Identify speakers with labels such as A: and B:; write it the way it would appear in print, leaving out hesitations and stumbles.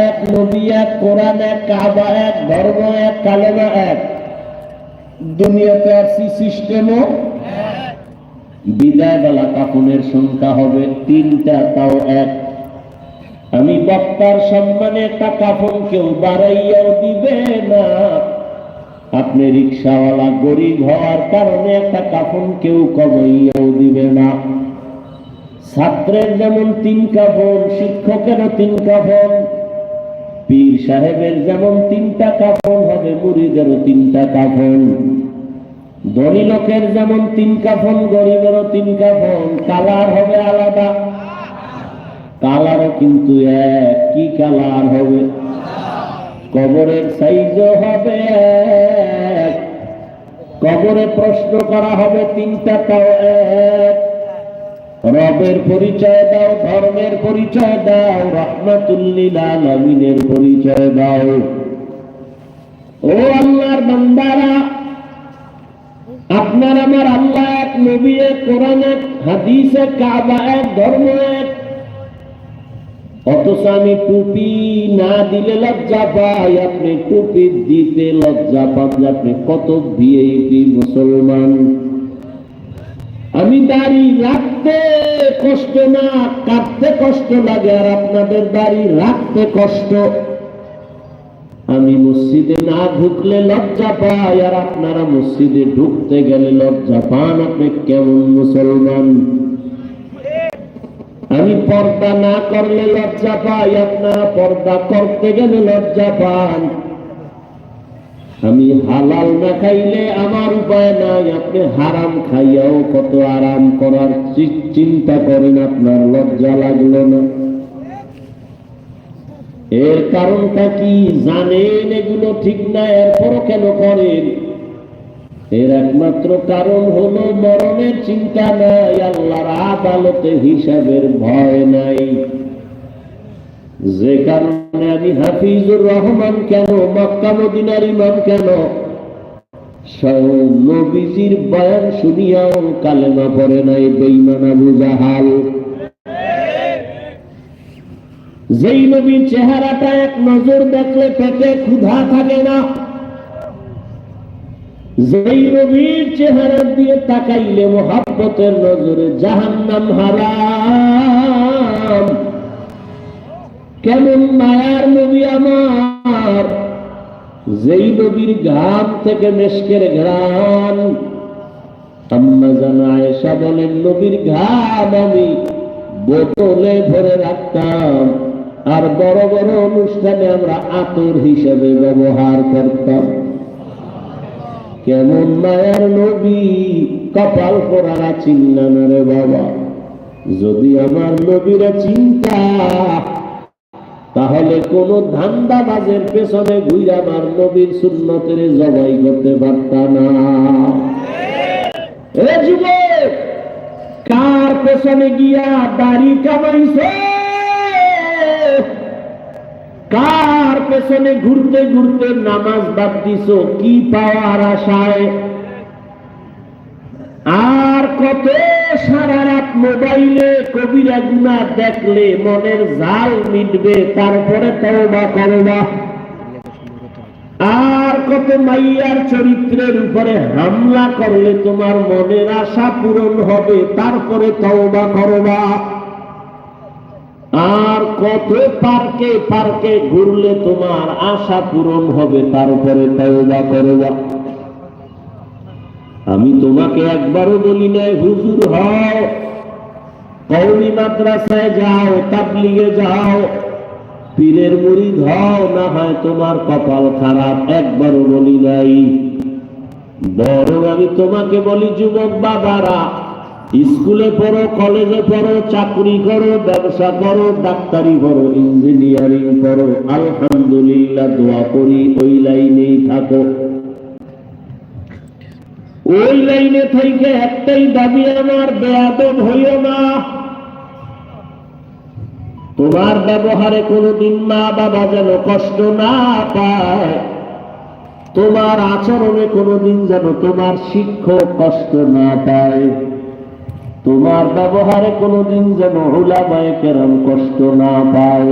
A: এক, নবী এক, কোরআন এক, কাবা এক, ধর্ম এক, কালেমা এক। দুনিয়াতে আসছি সিস্টেমও। বিদায় বেলা কাফনের সংখ্যা হবে 3টা, তাও এক। আমি বক্তার সম্মানে একটা কাফন কেউ বাড়াইয়াও দিবে না। আপনি রিক্সাওয়ালা গরিব হওয়ার কারণে একটা কাফন কেউ কমাইয়াও দিবে না। ছাত্রের যেমন 3 কাফন, শিক্ষকেরও 3 কাফন, পীর সাহেবের যেমন 3টা কাফন হবে, মুরিদেরও 3টা কাফন। ধনী লোকের যেমন 3 কাফন, গরিবেরও 3 কাফন। কালার হবে আলাদা, কালারও কিন্তু এক। কি কালার হবে? কবরের সাইজও হবে এক। কবরে প্রশ্ন করা হবে 3টা, তাও এক। রবের পরিচয় দাও, ধর্মের পরিচয় দাও, রাহমাতুল লিল আলামিনের পরিচয় দাও। ও আল্লাহর বান্দারা, আপনার আমার আল্লাহ এক, নবী এক, কোরআন এক, হাদিস এক, কাবা এক, ধর্ম এক। অথচ আমি টুপি না দিলে লজ্জা পাই, আপনি টুপি দিতে লজ্জা পান। আপনি কত ভিআইপি মুসলমান। আমি দাড়ি রাখতে কষ্ট না, কাটতে কষ্ট লাগে, আর আপনাদের দাড়ি রাখতে কষ্ট। আমি মসজিদে না ঢুকলে লজ্জা পাই, আর আপনারা মসজিদে ঢুকতে গেলে লজ্জা পান। আপনি কেমন মুসলমান? আমি পর্দা না করলে লজ্জা পাই, আপনারা পর্দা করতে গেলে লজ্জা পান। আমি হালাল না খাইলে আমার উপায় নাই, আপনি হারাম খাইয়াও কত আরাম করার চিন্তা করেন, আপনার লজ্জা লাগলো না। এর কারণটা কি জানেন? এগুলো ঠিক না, এরপরও কেন করেন? এর একমাত্র কারণ হলো মরণের চিন্তা নাই, আল্লাহর আদালতে হিসাবের ভয় নাই। যে কারণে আমি হাফিজুর রহমান কেন, মক্কা মদিনার ইমাম কেন, স্বয়ং নবীজির বয়ান শুনিয়াও কালেমা পড়ে নাই বেঈমান আবু জাহাল। যেই নবীর চেহারাটা এক নজর দেখলে পেটে ক্ষুধা থাকে না, যেই নবীর চেহারা দিয়ে তাকাইলে মোহাব্বতের নজরে জাহান্নাম হারাম। কেমন মায়ার নবী আমার, যেই নবীর ঘাম থেকে মেশকের ঘ্রাণ। আম্মা জান আয়েশা বলেন, নবীর ঘাম আমি বোতলে ভরে রাখতাম, আর বড় বড় অনুষ্ঠানে আমরা আতর হিসেবে ব্যবহার করতাম। কেমন মায়ার নবী, কপাল পোড়ারা চিন্তা না রে বাবা। যদি আমার নবীরা চিন্তা, তাহলে কোন ধান্দাবাজের পেছনে ঘুরে আমার নবীর সুন্নতের জবাই করতে পারত না। এ যুবক, কার পেছনে গিয়া দাড়ি কামাইছে? কার পেছনে ঘুরতে ঘুরতে নামাজ বাদ দিছ? কি পাওয়ার আশায়? আর কত সারা রাত মোবাইলে কবিরা গুনাহ দেখলে মনের জাল মিটবে, তারপরে তওবা করবা। আর কত মাইয়ার চরিত্রের উপরে হামলা করলে তোমার মনের আশা পূরণ হবে, তারপরে তওবা করবা। আর কত পার্কে পার্কে ঘুরলে তোমার আশা পূরণ হবে, তারপরে তওবা করবা। আমি তোমাকে একবারও বলি নাই হুজুর হও, কওমি মাদ্রাসায় যাও, তাবলীগে যাও, পীরের মুরিদ হও, না হয় তোমার কপাল খারাপ। একবারও বলি নাই। বরং আমি তোমাকে বলি, যুবক বাবারা, স্কুলে পড়ো, কলেজে পড়ো, চাকরি করো, ব্যবসা করো, ডাক্তারি করো, ইঞ্জিনিয়ারিং করো, আলহামদুলিল্লাহ, দোয়া করি ওই লাইনেই থাকো। ওই লাইনে থেকে একটাই দাবি আমার, বেয়াদব হইও না। তোমার ব্যবহারে কোনদিন মা বাবা যেন কষ্ট না পায়, তোমার আচরণে কোনদিন যেন তোমার শিক্ষক কষ্ট না পায়, তোমার ব্যবহারে কোনদিন যেন উলামায়ে কেরাম কষ্ট না পায়।